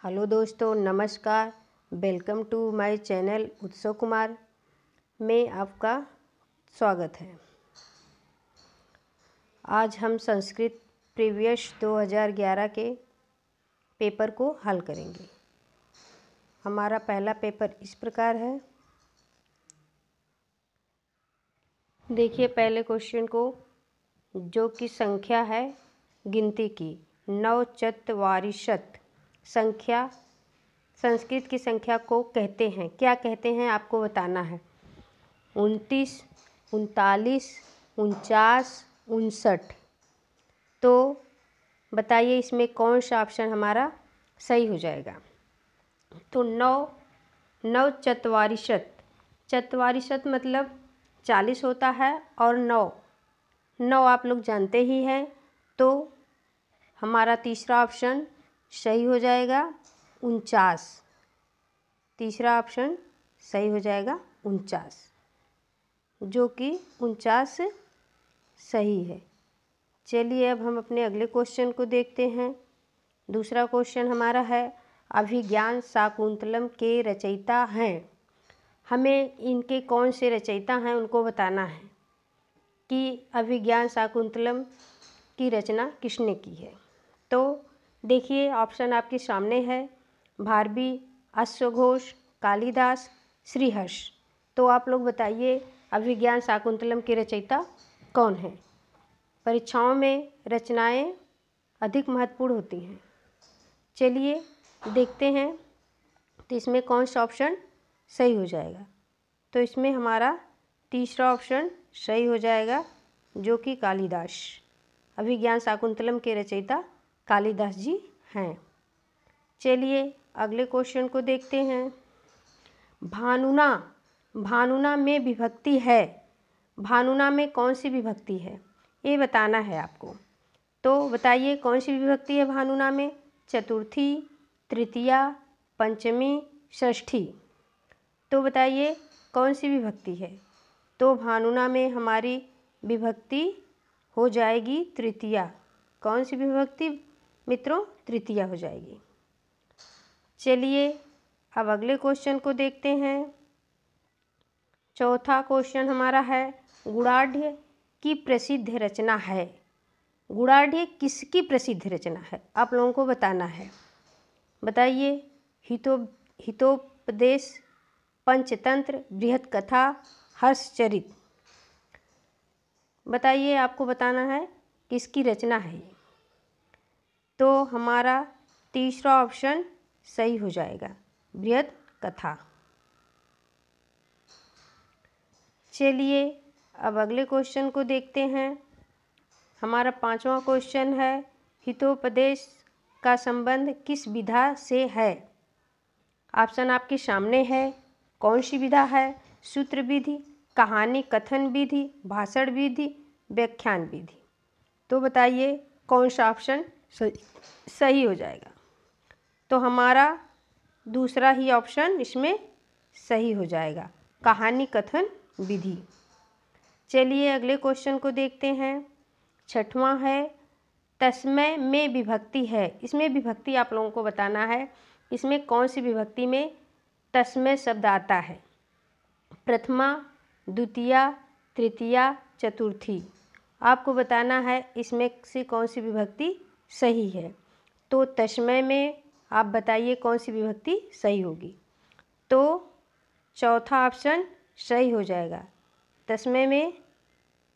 Hello दोस्तों, नमस्कार। Welcome to my channel उत्सव कुमार में आपका स्वागत है। आज हम संस्कृत प्रीवियस 2011 के पेपर को हल करेंगे। हमारा पहला पेपर इस प्रकार है। देखिए पहले क्वेश्चन को, जो कि संख्या है गिनती की 9 संख्या संस्कृत की संख्या को कहते हैं। क्या कहते हैं आपको बताना है। 29, 39, 49, 59। तो बताइए इसमें कौन सा ऑप्शन हमारा सही हो जाएगा। तो 9 चत्वारिशत मतलब 40 होता है और 9 आप लोग जानते ही हैं। तो हमारा तीसरा ऑप्शन सही हो जाएगा 49। तीसरा ऑप्शन सही हो जाएगा 49, जो कि 49 सही है। चलिए अब हम अपने अगले क्वेश्चन को देखते हैं। दूसरा क्वेश्चन हमारा है, अभिज्ञान शाकुंतलम के रचयिता हैं। हमें इनके कौन से रचयिता हैं उनको बताना है कि अभिज्ञान शाकुंतलम की रचना किसने की है। तो देखिए ऑप्शन आपके सामने है, भारवी, अश्वघोष, कालिदास, श्रीहर्ष। तो आप लोग बताइए अभिज्ञान शाकुंतलम के रचयिता कौन है। परीक्षाओं में रचनाएं अधिक महत्वपूर्ण होती हैं। चलिए देखते हैं तो इसमें कौन सा ऑप्शन सही हो जाएगा। तो इसमें हमारा तीसरा ऑप्शन सही हो जाएगा, जो कि कालिदास। अभिज्ञान शाकुंतलम के रचयिता कालिदास जी हैं। चलिए अगले क्वेश्चन को देखते हैं। भानुना में विभक्ति है। भानुना में कौन सी विभक्ति है ये बताना है आपको। तो बताइए कौन सी विभक्ति है भानुना में। चतुर्थी, तृतीया, पंचमी, षष्ठी। तो बताइए कौन सी विभक्ति है। तो भानुना में हमारी विभक्ति हो जाएगी तृतीया। कौन सी विभक्ति मित्रों? तृतीया हो जाएगी। चलिए अब अगले क्वेश्चन को देखते हैं। चौथा क्वेश्चन हमारा है, गुणाढ़ की प्रसिद्ध रचना है। गुणाढ़ किसकी प्रसिद्ध रचना है आप लोगों को बताना है। बताइए हितोपदेश, पंचतंत्र, बृहत कथा, हर्षचरित। बताइए आपको बताना है किसकी रचना है ये। तो हमारा तीसरा ऑप्शन सही हो जाएगा, बृहत कथा। चलिए अब अगले क्वेश्चन को देखते हैं। हमारा पांचवा क्वेश्चन है, हितोपदेश का संबंध किस विधा से है। ऑप्शन आपके सामने है। कौन सी विधा है? सूत्र विधि, कहानी कथन विधि, भाषण विधि, व्याख्यान विधि। तो बताइए कौन सा ऑप्शन सही हो जाएगा। तो हमारा दूसरा ही ऑप्शन इसमें सही हो जाएगा, कहानी कथन विधि। चलिए अगले क्वेश्चन को देखते हैं। छठवां है, तस्मय में विभक्ति है। इसमें विभक्ति आप लोगों को बताना है। इसमें कौन सी विभक्ति में तस्मय शब्द आता है। प्रथमा, द्वितीया, तृतीया, चतुर्थी। आपको बताना है इसमें से कौन सी विभक्ति सही है। तो तस्मय में आप बताइए कौन सी विभक्ति सही होगी। तो चौथा ऑप्शन सही हो जाएगा, तस्मय में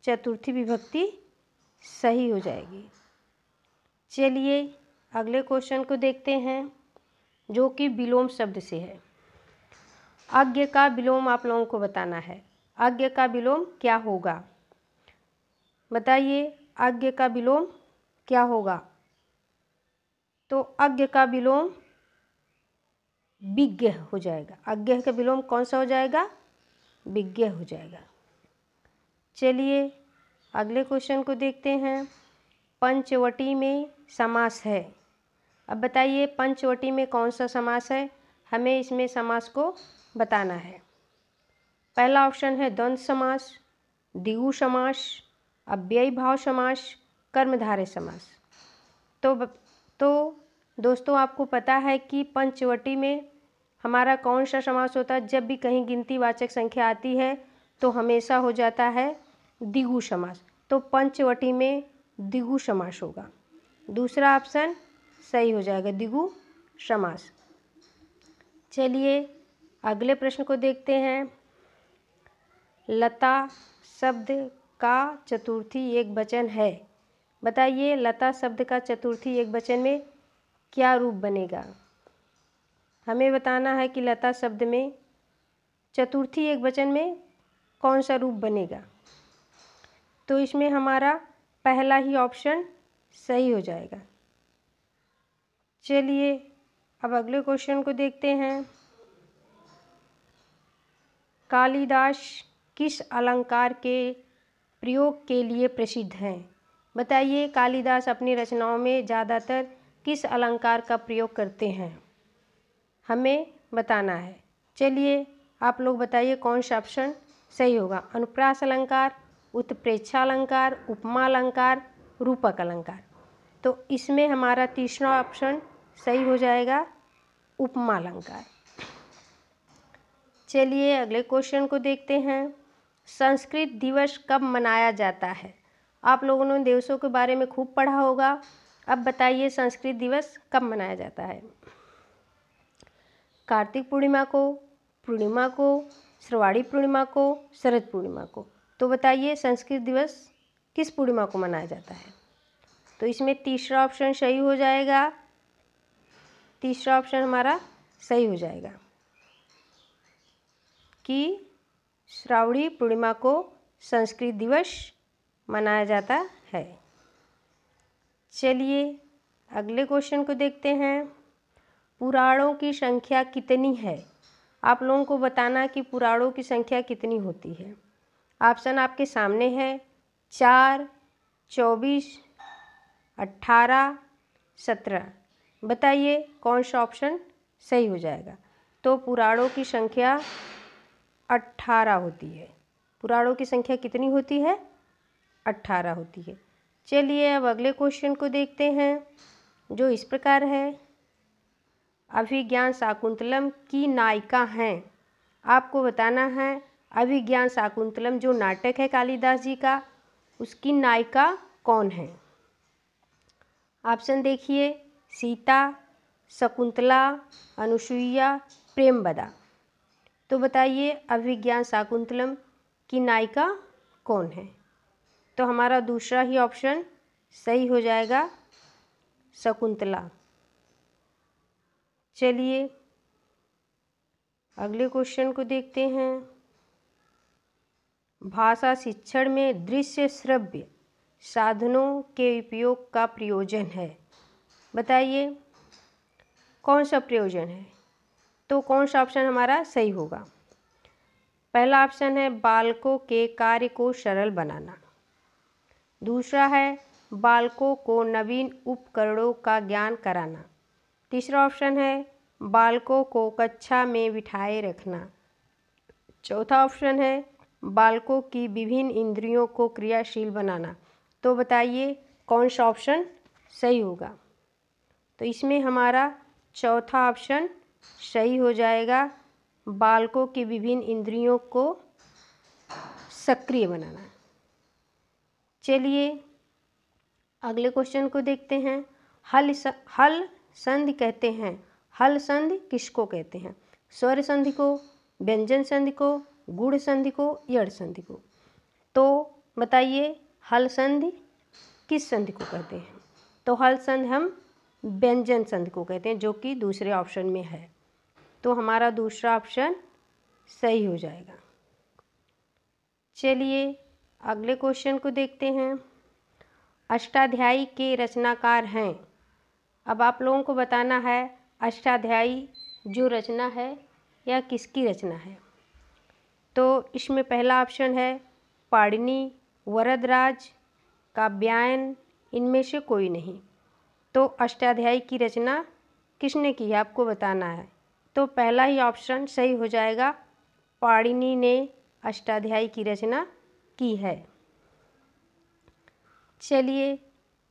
चतुर्थी विभक्ति सही हो जाएगी। चलिए अगले क्वेश्चन को देखते हैं, जो कि विलोम शब्द से है। अज्ञ का विलोम आप लोगों को बताना है। अज्ञ का विलोम क्या होगा बताइए। अज्ञ का विलोम क्या होगा। तो अज्ञ का विलोम विज्ञ हो जाएगा। अज्ञ का विलोम कौन सा हो जाएगा? विज्ञ हो जाएगा। चलिए अगले क्वेश्चन को देखते हैं। पंचवटी में समास है। अब बताइए पंचवटी में कौन सा समास है, हमें इसमें समास को बताना है। पहला ऑप्शन है द्वंद्व समास, द्विगु समास, अव्ययी भाव समास, कर्मधारय समास। तो दोस्तों आपको पता है कि पंचवटी में हमारा कौन सा समास होता है? जब भी कहीं गिनतीवाचक संख्या आती है तो हमेशा हो जाता है द्विगु समास। तो पंचवटी में द्विगु समास होगा। दूसरा ऑप्शन सही हो जाएगा, द्विगु समास। चलिए अगले प्रश्न को देखते हैं। लता शब्द का चतुर्थी एकवचन है। बताइए लता शब्द का चतुर्थी एकवचन में क्या रूप बनेगा? हमें बताना है कि लता शब्द में चतुर्थी एकवचन में कौन सा रूप बनेगा। तो इसमें हमारा पहला ही ऑप्शन सही हो जाएगा। चलिए अब अगले क्वेश्चन को देखते हैं। कालिदास किस अलंकार के प्रयोग के लिए प्रसिद्ध हैं? बताइए कालिदास अपनी रचनाओं में ज़्यादातर किस अलंकार का प्रयोग करते हैं? हमें बताना है। चलिए आप लोग बताइए कौन सा ऑप्शन सही होगा। अनुप्रास अलंकार, उत्प्रेक्षा अलंकार, उपमा अलंकार, रूपक अलंकार। तो इसमें हमारा तीसरा ऑप्शन सही हो जाएगा, उपमा अलंकार। चलिए अगले क्वेश्चन को देखते हैं। संस्कृत दिवस कब मनाया जाता है? आप लोगों ने दिवसों के बारे में खूब पढ़ा होगा। अब बताइए संस्कृत दिवस कब मनाया जाता है? कार्तिक पूर्णिमा को, श्रावणी पूर्णिमा को, शरद पूर्णिमा को। तो बताइए संस्कृत दिवस किस पूर्णिमा को मनाया जाता है? तो इसमें तीसरा ऑप्शन सही हो जाएगा। तीसरा ऑप्शन हमारा सही हो जाएगा कि श्रावणी पूर्णिमा को संस्कृत दिवस मनाया जाता है। चलिए अगले क्वेश्चन को देखते हैं। पुराणों की संख्या कितनी है? आप लोगों को बताना कि पुराणों की संख्या कितनी होती है। ऑप्शन आपके सामने है 4, 24, 18, 17। बताइए कौन सा ऑप्शन सही हो जाएगा। तो पुराणों की संख्या 18 होती है। पुराणों की संख्या कितनी होती है? 18 होती है। चलिए अब अगले क्वेश्चन को देखते हैं जो इस प्रकार है। अभिज्ञान शाकुंतलम की नायिका हैं। आपको बताना है अभिज्ञान शाकुंतलम जो नाटक है कालिदास जी का, उसकी नायिका कौन है? ऑप्शन देखिए, सीता, शकुंतला, अनुसुईया, प्रेमवदा। तो बताइए अभिज्ञान शाकुंतलम की नायिका कौन है? तो हमारा दूसरा ही ऑप्शन सही हो जाएगा, शकुंतला। चलिए अगले क्वेश्चन को देखते हैं। भाषा शिक्षण में दृश्य श्रव्य साधनों के उपयोग का प्रयोजन है। बताइए कौन सा प्रयोजन है? तो कौन सा ऑप्शन हमारा सही होगा? पहला ऑप्शन है बालकों के कार्य को सरल बनाना। दूसरा है बालकों को नवीन उपकरणों का ज्ञान कराना। तीसरा ऑप्शन है बालकों को कक्षा में बिठाए रखना। चौथा ऑप्शन है बालकों की विभिन्न इंद्रियों को क्रियाशील बनाना। तो बताइए कौन सा ऑप्शन सही होगा? तो इसमें हमारा चौथा ऑप्शन सही हो जाएगा, बालकों की विभिन्न इंद्रियों को सक्रिय बनाना। चलिए अगले क्वेश्चन को देखते हैं। हल संधि कहते हैं। हल संधि किसको कहते हैं? स्वर संधि को, व्यंजन संधि को, गुण संधि को, यड़ संधि को। तो बताइए हल संधि किस संधि को कहते हैं? तो हल संधि हम व्यंजन संधि को कहते हैं, जो कि दूसरे ऑप्शन में है। तो हमारा दूसरा ऑप्शन सही हो जाएगा। चलिए अगले क्वेश्चन को देखते हैं। अष्टाध्यायी के रचनाकार हैं। अब आप लोगों को बताना है अष्टाध्यायी जो रचना है यह किसकी रचना है। तो इसमें पहला ऑप्शन है पाणिनि, वरदराज, कात्यायन, इनमें से कोई नहीं। तो अष्टाध्यायी की रचना किसने की है आपको बताना है। तो पहला ही ऑप्शन सही हो जाएगा, पाणिनि ने अष्टाध्यायी की रचना की है। चलिए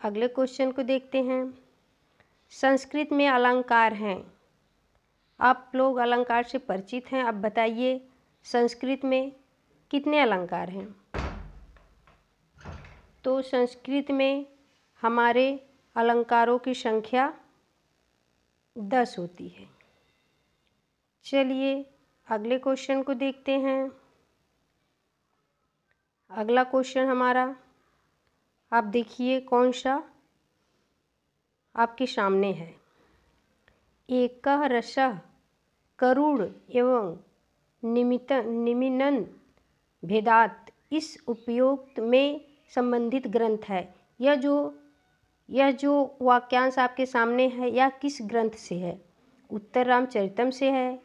अगले क्वेश्चन को देखते हैं। संस्कृत में अलंकार हैं। आप लोग अलंकार से परिचित हैं। अब बताइए संस्कृत में कितने अलंकार हैं। तो संस्कृत में हमारे अलंकारों की संख्या 10 होती है। चलिए अगले क्वेश्चन को देखते हैं। अगला क्वेश्चन हमारा, आप देखिए कौन सा आपके सामने है। एकः रसः करुण एवं निमिनन भेदात इस उपयोग में संबंधित ग्रंथ है। यह जो वाक्यांश आपके सामने है यह किस ग्रंथ से है। उत्तर रामचरितम से है,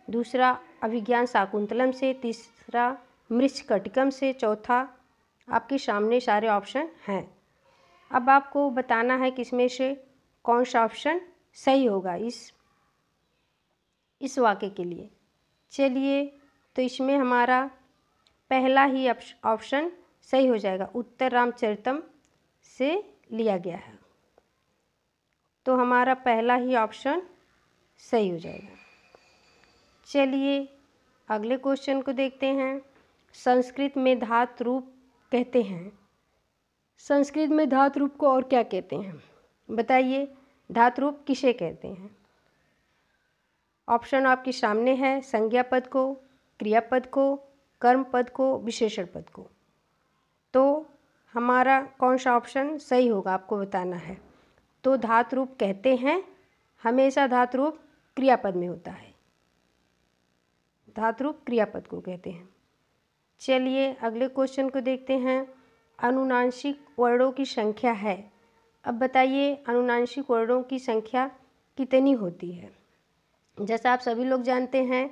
दूसरा अभिज्ञान शाकुंतलम से, तीसरा मृच्छकटिकम से, चौथा आपके सामने सारे ऑप्शन हैं। अब आपको बताना है कि इसमें से कौन सा ऑप्शन सही होगा इस वाक्य के लिए। चलिए तो इसमें हमारा पहला ही ऑप्शन सही हो जाएगा, उत्तर रामचरितम से लिया गया है। तो हमारा पहला ही ऑप्शन सही हो जाएगा। चलिए अगले क्वेश्चन को देखते हैं। संस्कृत में धातु रूप कहते हैं। संस्कृत में धातु रूप को और क्या कहते हैं बताइए। धातु रूप किसे कहते हैं। ऑप्शन आपके सामने है, संज्ञा पद को, क्रियापद को, कर्म पद को, विशेषण पद को। तो हमारा कौन सा ऑप्शन सही होगा आपको बताना है। तो धातु रूप कहते हैं, हमेशा धातु रूप क्रियापद में होता है। धातु रूप क्रियापद को कहते हैं। चलिए अगले क्वेश्चन को देखते हैं। अनुनासिक वर्णों की संख्या है। अब बताइए अनुनासिक वर्णों की संख्या कितनी होती है। जैसा आप सभी लोग जानते हैं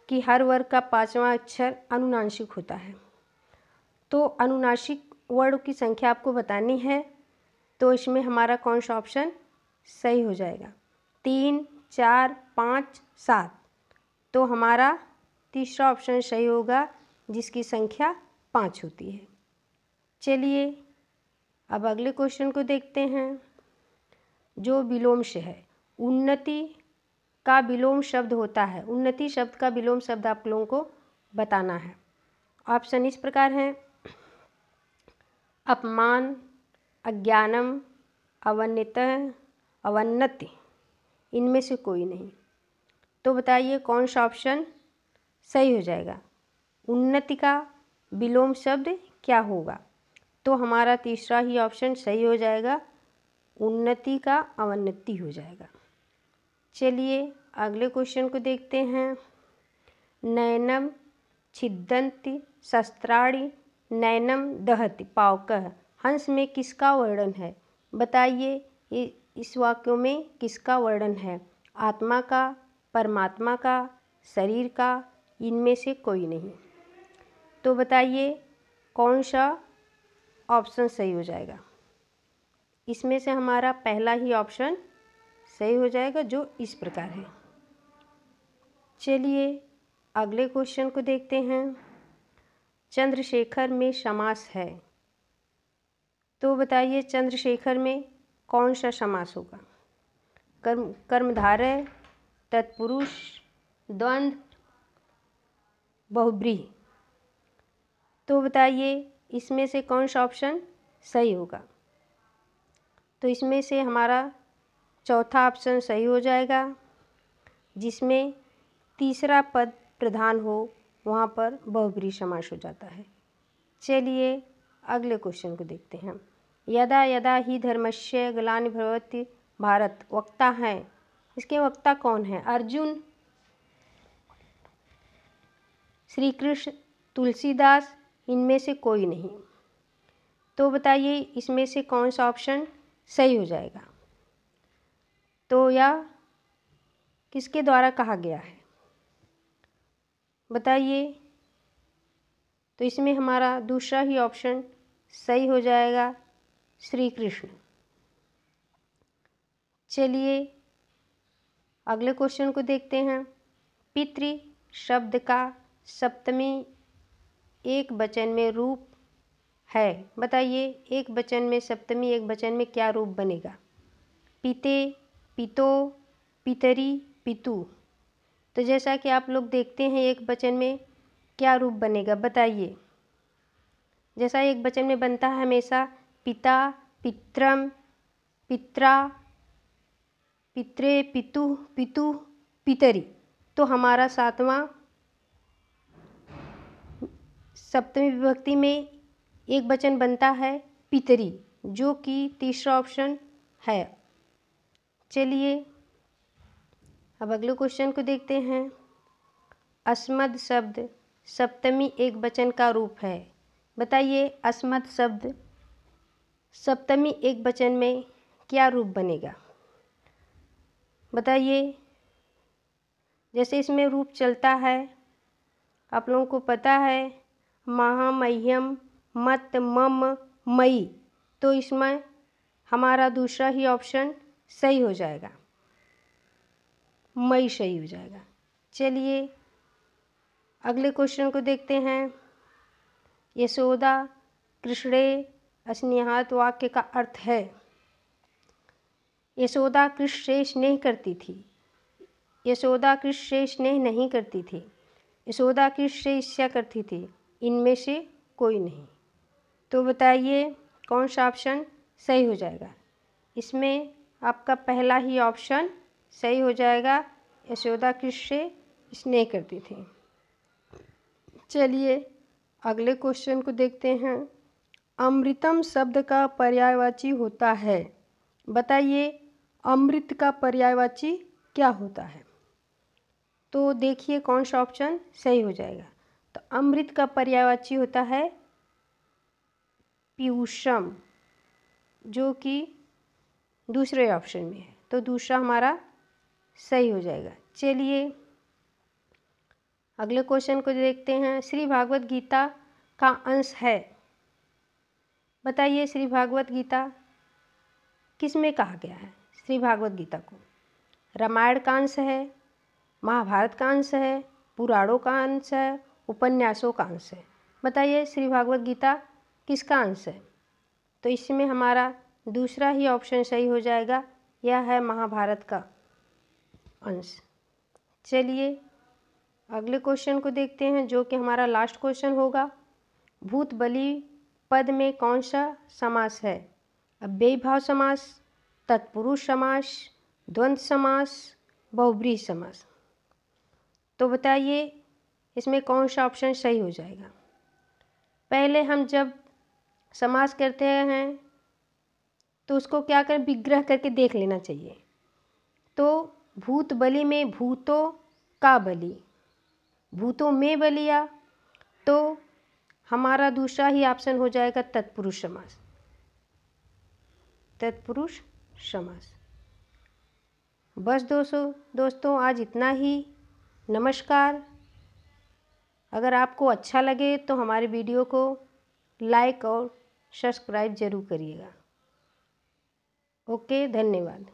कि हर वर्ग का 5वां अक्षर अनुनासिक होता है। तो अनुनासिक वर्ण की संख्या आपको बतानी है। तो इसमें हमारा कौन सा ऑप्शन सही हो जाएगा। 3, 4, 5, 7। तो हमारा तीसरा ऑप्शन सही होगा जिसकी संख्या 5 होती है। चलिए अब अगले क्वेश्चन को देखते हैं जो विलोम से है। उन्नति का विलोम शब्द होता है। उन्नति शब्द का विलोम शब्द आप लोगों को बताना है। ऑप्शन इस प्रकार हैं, अपमान, अज्ञानम, अवन्यतः, अवन्नति। इनमें से कोई नहीं। तो बताइए कौन सा ऑप्शन सही हो जाएगा। उन्नति का विलोम शब्द क्या होगा। तो हमारा तीसरा ही ऑप्शन सही हो जाएगा, उन्नति का अवन्नति हो जाएगा। चलिए अगले क्वेश्चन को देखते हैं। नैनम छिदन्ति शस्त्राणि नैनम दहति पावकः हंस में किसका वर्णन है। बताइए इस वाक्यों में किसका वर्णन है। आत्मा का, परमात्मा का, शरीर का, इनमें से कोई नहीं। तो बताइए कौन सा ऑप्शन सही हो जाएगा। इसमें से हमारा पहला ही ऑप्शन सही हो जाएगा जो इस प्रकार है। चलिए अगले क्वेश्चन को देखते हैं। चंद्रशेखर में समास है। तो बताइए चंद्रशेखर में कौन सा समास होगा। कर्मधारय, तत्पुरुष, द्वंद्व, बहुब्रीहि। तो बताइए इसमें से कौन सा ऑप्शन सही होगा। तो इसमें से हमारा चौथा ऑप्शन सही हो जाएगा जिसमें तीसरा पद प्रधान हो, वहाँ पर बहुब्रीहि समास हो जाता है। चलिए अगले क्वेश्चन को देखते हैं। यदा यदा ही धर्मस्य ग्लानिर्भवति भारत। वक्ता हैं, इसके वक्ता कौन है। अर्जुन, श्री कृष्ण, तुलसीदास, इनमें से कोई नहीं। तो बताइए इसमें से कौन सा ऑप्शन सही हो जाएगा। तो यह किसके द्वारा कहा गया है बताइए। तो इसमें हमारा दूसरा ही ऑप्शन सही हो जाएगा, श्री कृष्ण। चलिए अगले क्वेश्चन को देखते हैं। पितृ शब्द का सप्तमी एक वचन में रूप है। बताइए एक वचन में सप्तमी एक वचन में क्या रूप बनेगा। पिते, पितो, पितरी, पितु। तो जैसा कि आप लोग देखते हैं एक वचन में क्या रूप बनेगा बताइए। जैसा एक वचन में बनता है हमेशा पिता, पित्रम, पित्रा, पित्रे, पितु, पितु, पितरी। तो हमारा सातवां सप्तमी विभक्ति में एक वचन बनता है पितरी, जो कि तीसरा ऑप्शन है। चलिए अब अगले क्वेश्चन को देखते हैं। अस्मद शब्द सप्तमी एक वचन का रूप है। बताइए अस्मद शब्द सप्तमी एक वचन में क्या रूप बनेगा बताइए। जैसे इसमें रूप चलता है आप लोगों को पता है महा, मह्यम, मत, मम, मई। तो इसमें हमारा दूसरा ही ऑप्शन सही हो जाएगा, मई सही हो जाएगा। चलिए अगले क्वेश्चन को देखते हैं। यशोदा कृष्णे स्नेहात वाक्य का अर्थ है। यशोदा कृष्ण से स्नेह करती थी, यशोदा कृष्ण से स्नेह नहीं करती थी, यशोदा कृष्ण से ईर्ष्या करती थी, इनमें से कोई नहीं। तो बताइए कौन सा ऑप्शन सही हो जाएगा। इसमें आपका पहला ही ऑप्शन सही हो जाएगा, यशोदा कृष्ण से स्नेह करती थी। चलिए अगले क्वेश्चन को देखते हैं। अमृतम शब्द का पर्यायवाची होता है। बताइए अमृत का पर्यायवाची क्या होता है। तो देखिए कौन सा ऑप्शन सही हो जाएगा। तो अमृत का पर्यायवाची होता है पीयूषम, जो कि दूसरे ऑप्शन में है। तो दूसरा हमारा सही हो जाएगा। चलिए अगले क्वेश्चन को देखते हैं। श्री भागवत गीता का अंश है। बताइए श्री भागवत गीता किस में कहा गया है। श्री भागवत गीता को रामायण का अंश है, महाभारत का अंश है, पुराणों का अंश है, उपन्यासों का अंश है। बताइए श्री भागवत गीता किसका अंश है। तो इसमें हमारा दूसरा ही ऑप्शन सही हो जाएगा, यह है महाभारत का अंश। चलिए अगले क्वेश्चन को देखते हैं जो कि हमारा लास्ट क्वेश्चन होगा। भूत बलि पद में कौन सा समास है। अव्ययी भाव समास, तत्पुरुष समास, द्वंद्व समास, बहुब्रीहि समास। तो बताइए इसमें कौन सा ऑप्शन सही हो जाएगा। पहले हम जब समास करते हैं तो उसको क्या करें, विग्रह करके देख लेना चाहिए। तो भूत बलि में भूतों का बलि, भूतों में बलिया, तो हमारा दूसरा ही ऑप्शन हो जाएगा तत्पुरुष समास, तत्पुरुष समास। बस दोस्तों आज इतना ही। नमस्कार। अगर आपको अच्छा लगे तो हमारे वीडियो को लाइक और सब्सक्राइब ज़रूर करिएगा। ओके, धन्यवाद।